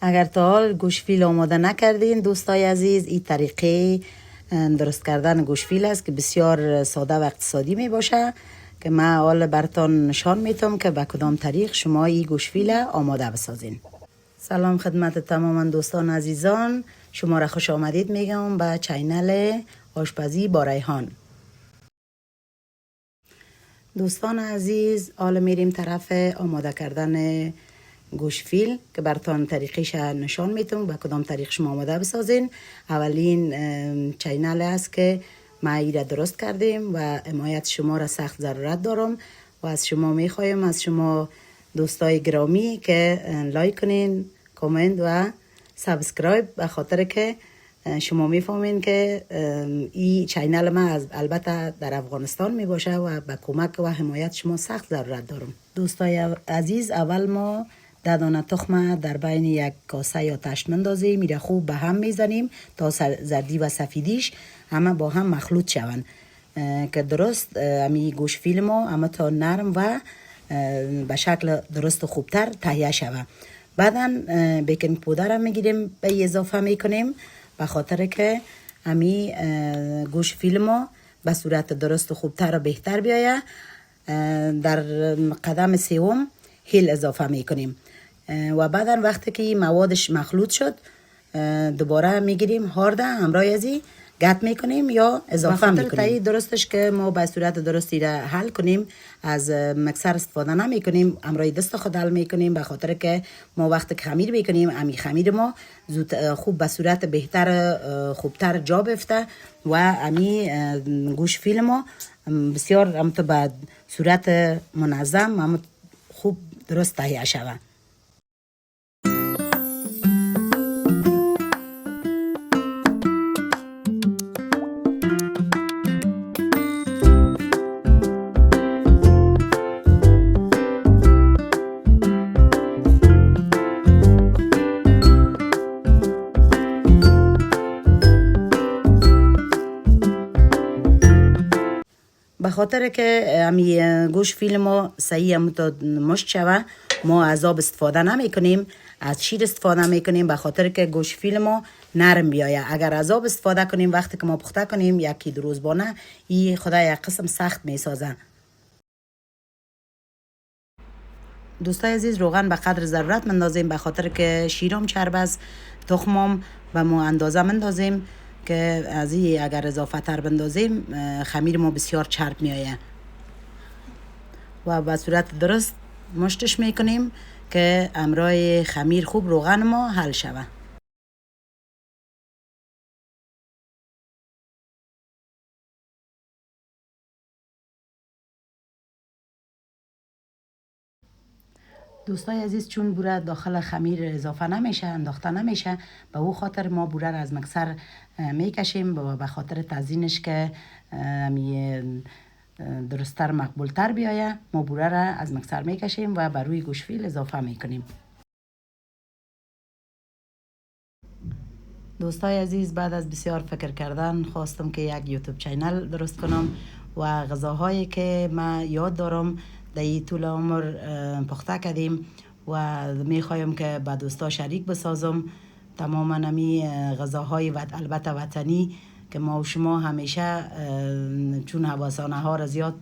اگر تا حال گوشفیل آماده نکردین دوستای عزیز، این طریقه درست کردن گوشفیل است که بسیار ساده و اقتصادی می باشه که من حال براتون نشان میتم که به کدام طریق شما این گوشفیل آماده بسازین. سلام خدمت تمام دوستان عزیزان، شما را خوش آمدید میگم به چینل آشپزی با ریحان. دوستان عزیز، حالا میریم طرف آماده کردن گوشفیل که براتون طریقش نشان میتم به کدام طریق شما آماده بسازین. اولین چینل است که ما ای را درست کردیم و حمایت شما را سخت ضرورت دارم و از شما میخوایم، از شما دوستای گرامی که لایک کنین، کامنت و سابسکرایب، به خاطر که شما میفهمین که این چینل ما البته در افغانستان می باشه و به کمک و حمایت شما سخت ضرورت دارم. دوستای عزیز، اول ما دانه تخم در بین یک کاسه یا تشت مندازیم، میره خوب به هم میزنیم تا زردی و سفیدیش همه با هم مخلوط شون که درست امی گوشفیل ما اما تا نرم و به شکل درست و خوبتر تهیه شود. بعدا بیکینگ پودر هم میگیریم به اضافه میکنیم به خاطر که امی گوشفیل ما به صورت درست و خوبتر و بهتر بیایه. در قدم سوم هیل اضافه میکنیم و بعدا وقتی که موادش مخلوط شد دوباره میگیریم هارده همراه ازی گت میکنیم یا اضافه میکنیم. درستش که ما به صورت درستی را حل کنیم، از مکسر استفاده نمی کنیم، همراه دست خود حل میکنیم به خاطر که ما وقتی که خمیر میکنیم امی خمیر ما زود خوب به صورت بهتر خوبتر جا بفته و امی گوشفیل ما بسیار هم تو به صورت منظم هم خوب درست تهیه شود. به خاطر که امی گوشفیل ما صحیح مشت شوه، ما از آب استفاده نمی کنیم، از شیر استفاده می کنیم به خاطر که گوشفیل ما نرم بیایه. اگر از آب استفاده کنیم وقتی که ما پخته کنیم یکی دو روزانه این خدا یک قسم سخت می سازه. دوستای عزیز، روغن به قدر ضرورت مندازیم به خاطر که شیرم چرب است، تخمم به ما اندازه مندازیم که از این اگر اضافه تر بندازیم خمیر ما بسیار چرب می آید و به صورت درست مشتش میکنیم که امرای خمیر خوب روغن ما حل شود. دوستای عزیز، چون بوره داخل خمیر اضافه نمیشه، انداخته نمیشه، به او خاطر ما بوره را از مکسر میکشیم و به خاطر تزیینش که درستتر مقبولتر بیایه ما بوره را از مکسر میکشیم و بر روی گوشفیل اضافه میکنیم. دوستای عزیز، بعد از بسیار فکر کردن خواستم که یک یوتیوب چینل درست کنم و غذاهایی که من یاد دارم در این طول عمر پخته کردیم و میخوایم که با دوستا شریک بسازم. تماما نمی غذاهای البته وطنی که ما و شما همیشه چون حواسانه ها را زیاد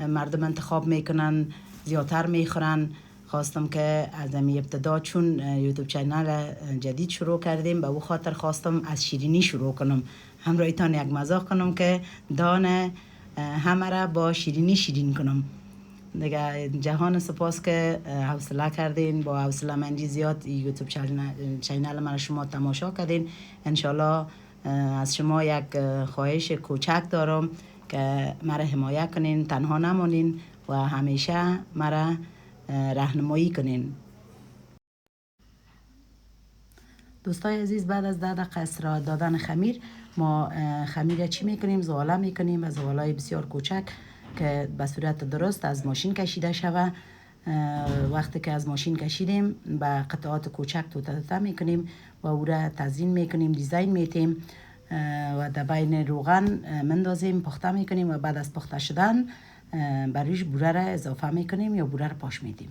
مردم انتخاب میکنن، زیادتر میخورن، خواستم که از امی ابتدا چون یوتیوب چینل جدید شروع کردیم به او خاطر خواستم از شیرینی شروع کنم، همراهتان یک مزاح کنم که دانه همه را با شیرینی شیرین کنم. دیگه جهان سپاس که حوصله کردین، با حوصله مندی زیاد یوتیوب چینل من شما تماشا کردین. انشالله از شما یک خواهش کوچک دارم که مرا حمایت کنین، تنها نمانین و همیشه مرا راهنمایی کنین. دوستای عزیز، بعد از 10 دقیقه دادن خمیر ما خمیر چی میکنیم؟ زغاله میکنیم و زغالای بسیار کوچک که به صورت درست از ماشین کشیده شوه. وقتی که از ماشین کشیدیم به قطعات کوچک توته میکنیم و او را تزیین میکنیم، دیزاین میتیم و در بین روغن مندازیم، پخته میکنیم و بعد از پخته شدن بریش بوره را اضافه میکنیم یا بوره را پاش میدیم.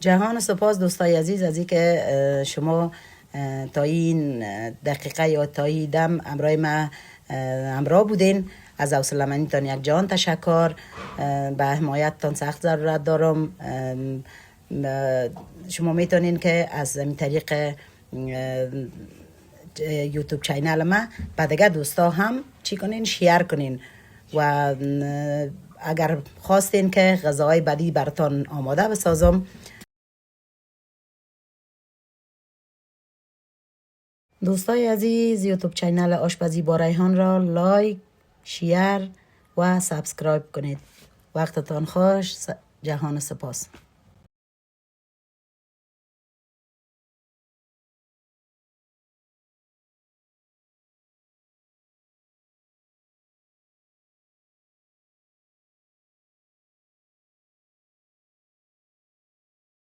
جهان سپاس دوستای عزیز از اینکه شما تا این دقیقه یا تا این دم همراه ما همراه بودین. از حوصله مندیتان یک جان تشکر. به حمایتتان سخت ضرورت دارم. شما میتونین که از این طریق یوتیوب چینل ما به دیگه دوستا هم چی کنین، شیر کنین و اگر خواستین که غذاهای بعدی براتون آماده بسازم. دوستای عزیز، یوتیوب چینل آشپزی با ریحان را لایک، شیر و سابسکرایب کنید. وقتتان خوش. جهان سپاس.